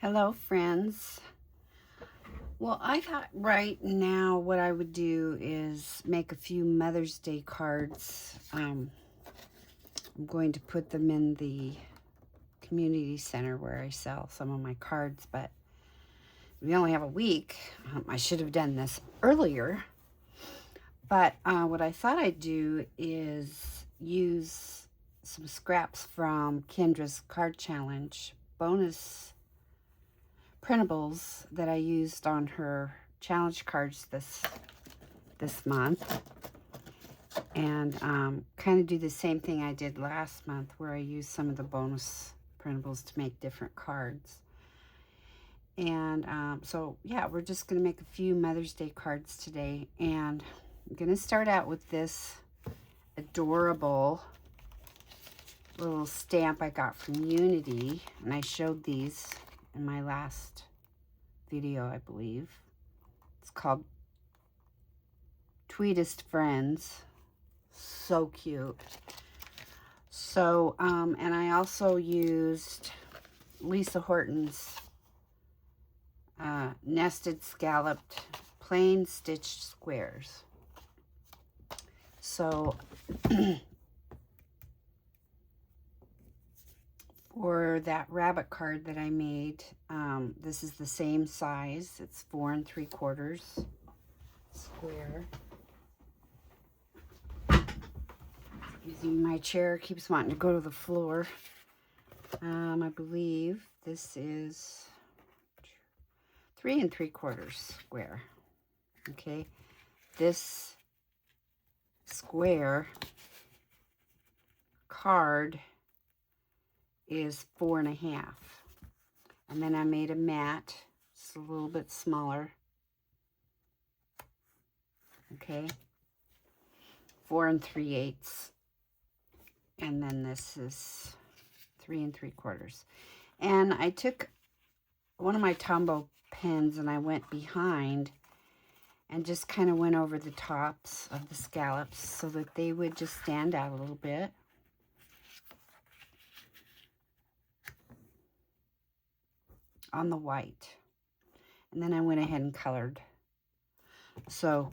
Hello, friends. Well, I thought right now what I would do is make a few Mother's Day cards. I'm going to put them in the community center where I sell some of my cards, but we only have a week. I should have done this earlier. But what I thought I'd do is use some scraps from Kendra's card challenge bonus printables that I used on her challenge cards this month, and kind of do the same thing I did last month where I used some of the bonus printables to make different cards. And so yeah, we're just going to make a few Mother's Day cards today, and I'm going to start out with this adorable little stamp I got from Unity, and I showed these in my last video, I believe. It's called Tweetest Friends. So cute. So, and I also used Lisa Horton's nested scalloped plain stitched squares. So for that rabbit card that I made, this is the same size. It's 4 3/4 square. Using my chair, keeps wanting to go to the floor. I believe this is 3 3/4 square. Okay, this square card is 4 1/2, and then I made a mat. It's a little bit smaller. Okay, 4 3/8, and then this is 3 3/4. And I took one of my Tombow pens and I went behind and just kind of went over the tops of the scallops so that they would just stand out a little bit. On the white. And then I went ahead and colored. So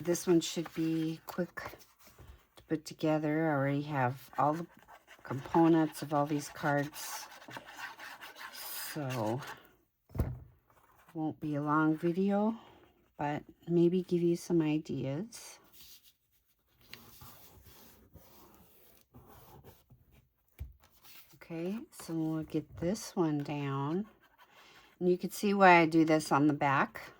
this one should be quick to put together. I already have all the components of all these cards, so won't be a long video, but maybe give you some ideas. Okay, so we'll get this one down. And you can see why I do this on the back.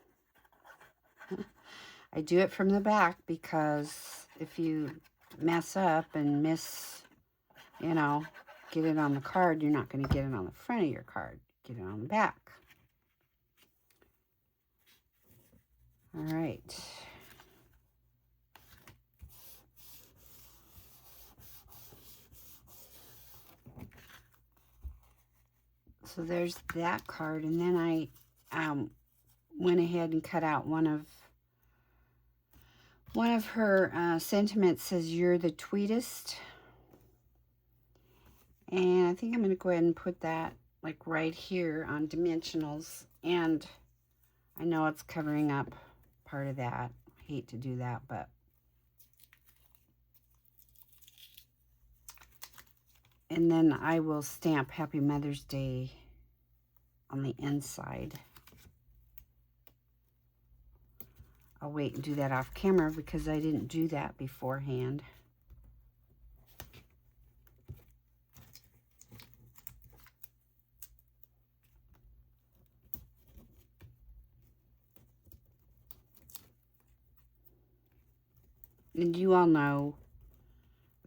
I do it from the back because if you mess up and miss, you know, get it on the card, you're not going to get it on the front of your card. Get it on the back. All right. So there's that card, and then I went ahead and cut out one of her sentiments. Says, "You're the tweetest," and I think I'm going to go ahead and put that like right here on dimensionals. And I know it's covering up part of that. I hate to do that, but and then I will stamp Happy Mother's Day on the inside. I'll wait and do that off camera because I didn't do that beforehand. And you all know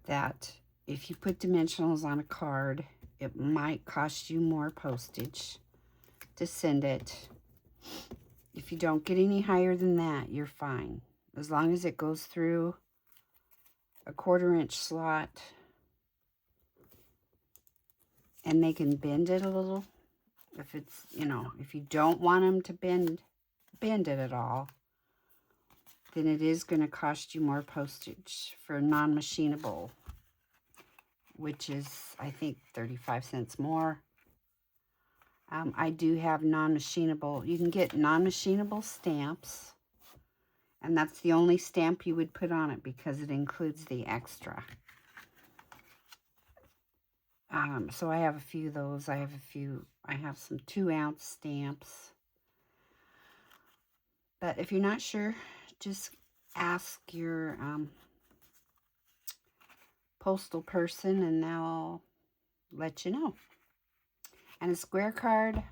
that if you put dimensionals on a card, it might cost you more postage to send it. If you don't get any higher than that, you're fine. As long as it goes through a 1/4 inch slot and they can bend it a little. If it's, you know, if you don't want them to bend it at all, then it is going to cost you more postage for non-machinable, which is, I think, 35 cents more. I do have non-machinable. You can get non-machinable stamps. And that's the only stamp you would put on it because it includes the extra. So I have a few of those. I have some 2-ounce stamps. But if you're not sure, just ask your postal person and they'll let you know. And a square card,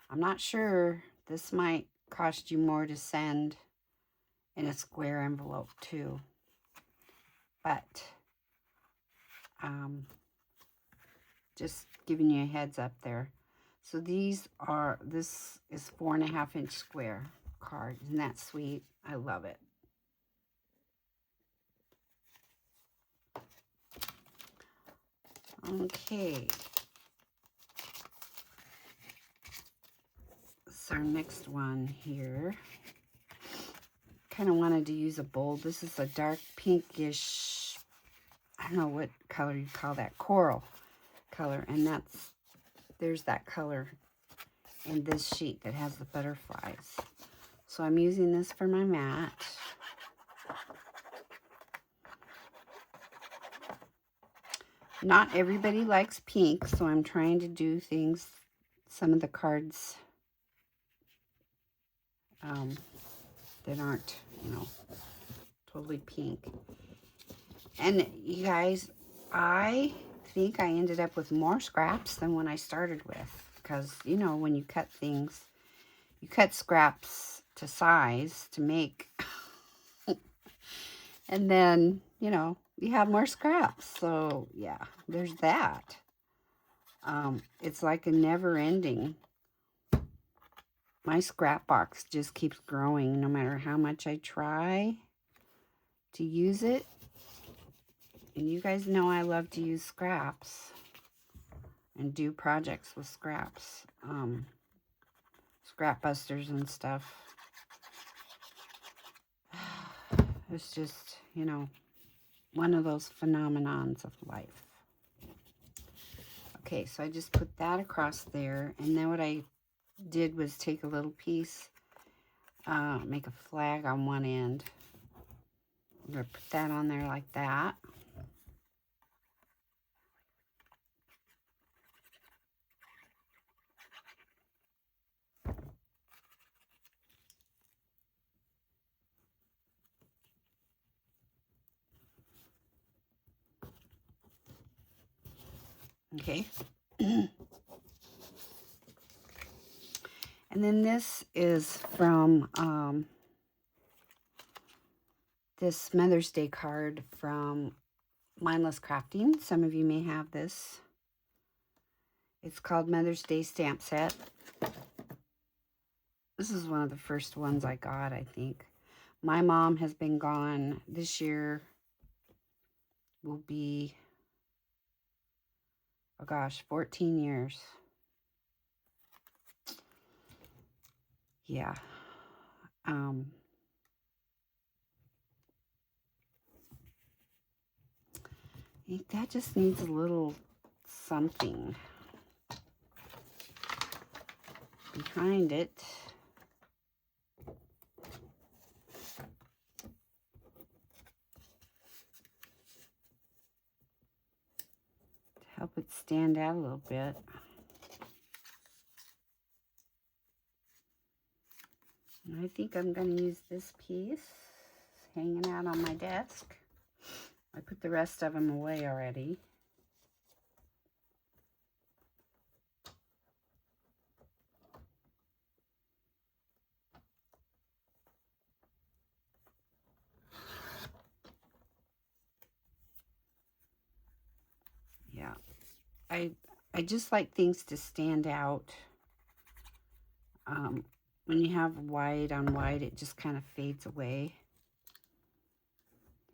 I'm not sure. This might cost you more to send in a square envelope too. But just giving you a heads up there. So this is 4.5-inch square card. Isn't that sweet? I love it. Okay. So our next one here. Kind of wanted to use a bold. This is a dark pinkish, I don't know what color you call that, coral color. And there's that color in this sheet that has the butterflies. So I'm using this for my mat. Not everybody likes pink, so I'm trying to do things, some of the cards that aren't, totally pink. And you guys, I think I ended up with more scraps than when I started with. Because, when you cut things, you cut scraps to size to make. And then, you have more scraps. So, yeah, there's that. It's like a never ending. My scrap box just keeps growing no matter how much I try to use it. And you guys know I love to use scraps and do projects with scraps. Scrap busters and stuff. It's just, one of those phenomenons of life. Okay, so I just put that across there. And then what I did was take a little piece, make a flag on one end. I'm going to put that on there like that. Okay. And then this is from this Mother's Day card from Mindless Crafting. Some of you may have this. It's called Mother's Day Stamp Set. This is one of the first ones I got, I think. My mom has been gone. This year will be, 14 years. Yeah. I think that just needs a little something behind it. To help it stand out a little bit. And I think I'm going to use this piece hanging out on my desk. I put the rest of them away already. Yeah, I just like things to stand out. When you have white on white, it just kind of fades away.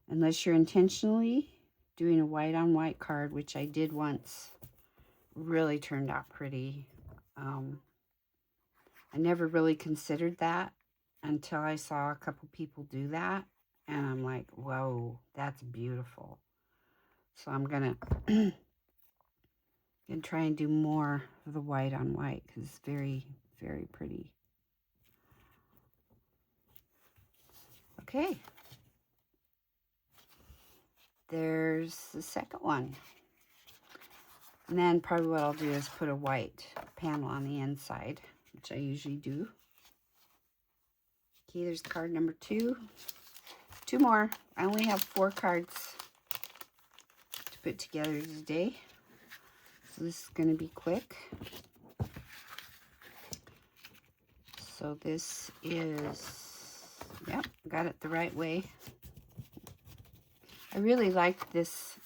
Unless you're intentionally doing a white on white card, which I did once, really turned out pretty. I never really considered that until I saw a couple people do that. And I'm like, whoa, that's beautiful. So I'm going to And try and do more of the white on white because it's very, very pretty. Okay. There's the second one. And then probably what I'll do is put a white panel on the inside, which I usually do. Okay, there's card number 2. 2 more. I only have 4 cards to put together today. So this is going to be quick. So this is, yep, got it the right way. I really like this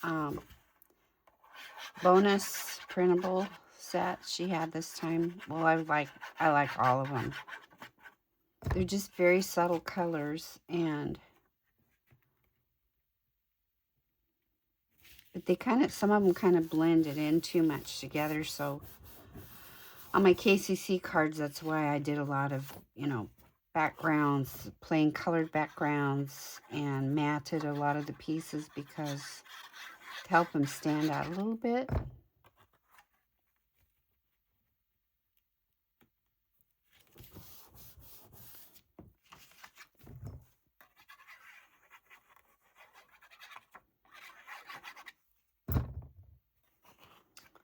bonus printable set she had this time. Well, I like all of them. They're just very subtle colors, but they some of them kind of blended in too much together. So on my KCC cards, that's why I did a lot of, backgrounds, plain colored backgrounds, and matted a lot of the pieces because to help them stand out a little bit.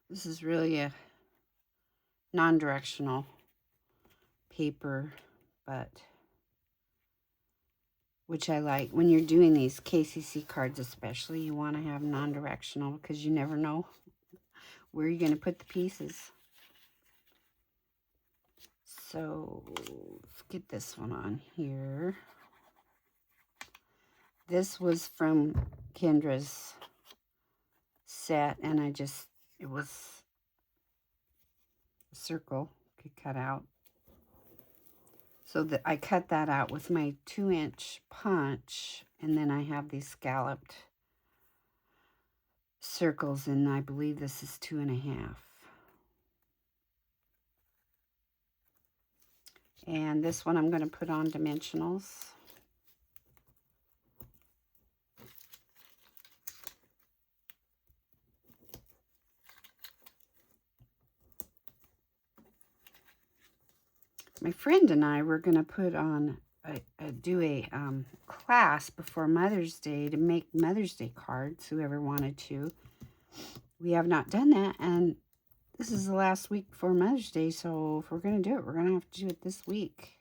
This is really a non-directional paper, but which I like. When you're doing these KCC cards especially, you want to have non-directional because you never know where you're going to put the pieces. So let's get this one on here. This was from Kendra's set, and it was a circle could cut out. So that I cut that out with my 2-inch punch, and then I have these scalloped circles, and I believe this is 2.5. And this one I'm going to put on dimensionals. My friend and I were going to put on do a class before Mother's Day to make Mother's Day cards, whoever wanted to. We have not done that, and this is the last week before Mother's Day, so if we're going to do it, we're going to have to do it this week.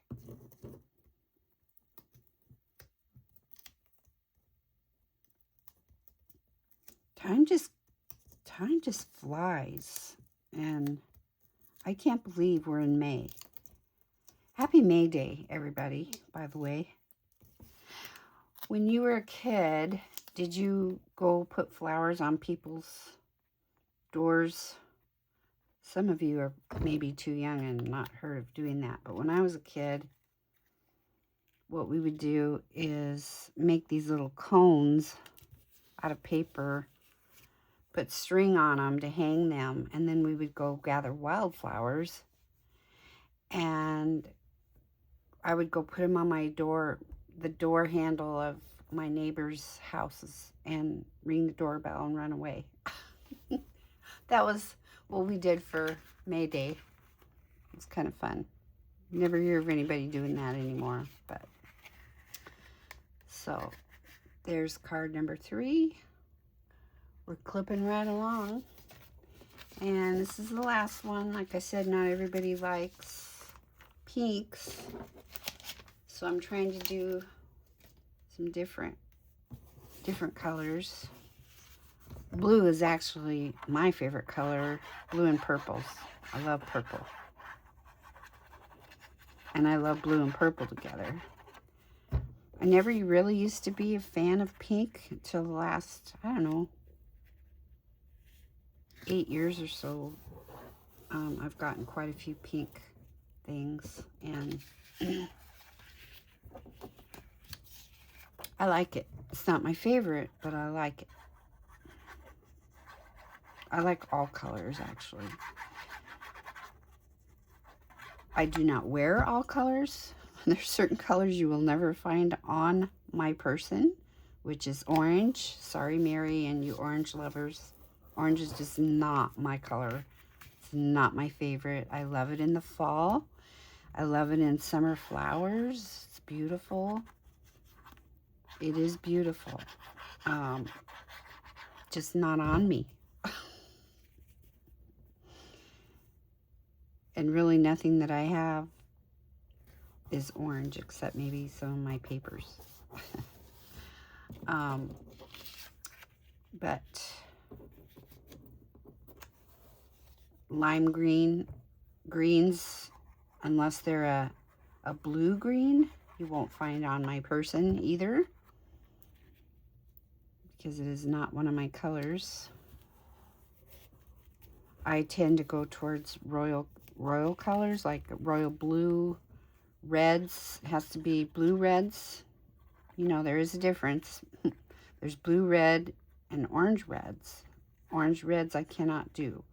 Time just flies, and I can't believe we're in May. Happy May Day, everybody, by the way. When you were a kid, did you go put flowers on people's doors? Some of you are maybe too young and not heard of doing that. But when I was a kid, what we would do is make these little cones out of paper, put string on them to hang them, and then we would go gather wildflowers, and I would go put them on my door, the door handle of my neighbor's houses, and ring the doorbell and run away. That was what we did for May Day. It was kind of fun. Never hear of anybody doing that anymore. But so there's card number 3. We're clipping right along. And this is the last one. Like I said, not everybody likes pinks. So I'm trying to do some different colors. Blue is actually my favorite color. Blue and purples. I love purple. And I love blue and purple together. I never really used to be a fan of pink until the last, I don't know, 8 years or so. I've gotten quite a few pink things, and I like it. It's not my favorite, but I like it. I like all colors, actually. I do not wear all colors. There's certain colors you will never find on my person, which is orange. Sorry, Mary, and you orange lovers. Orange is just not my color. It's not my favorite. I love it in the fall. I love it in summer flowers. It's beautiful. It is beautiful. Just not on me. And really nothing that I have is orange except maybe some of my papers. But lime greens, unless they're a blue green, you won't find on my person either, because it is not one of my colors. I tend to go towards royal colors, like royal blue, reds. It has to be blue reds. You know, there is a difference. There's blue red and orange reds. Orange reds I cannot do.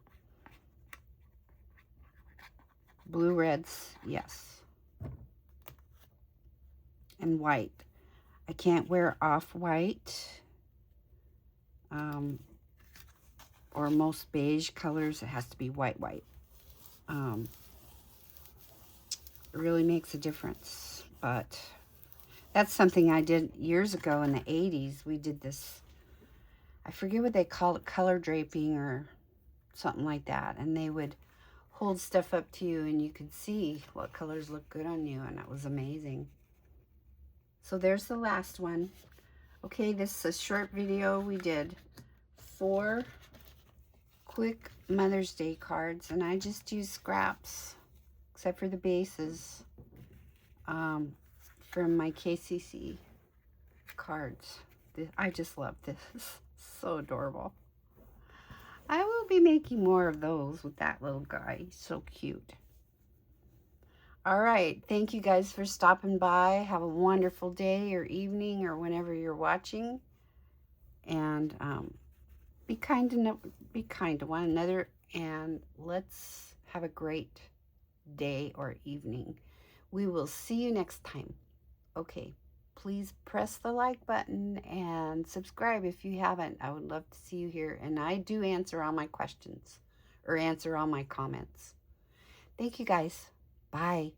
Blue reds, yes. And white. I can't wear off-white. Or most beige colors. It has to be white. It really makes a difference. But that's something I did years ago in the 80s. We did this, I forget what they call it, color draping or something like that. And they would hold stuff up to you and you could see what colors look good on you. And it was amazing. So there's the last one. Okay, this is a short video. We did 4 quick Mother's Day cards. And I just used scraps, except for the bases, from my KCC cards. I just love this. So adorable. I will be making more of those with that little guy. He's so cute. All right. Thank you guys for stopping by. Have a wonderful day or evening or whenever you're watching. And be kind to one another. And let's have a great day or evening. We will see you next time. Okay. Please press the like button and subscribe if you haven't. I would love to see you here. And I do answer all my questions or answer all my comments. Thank you guys. Bye.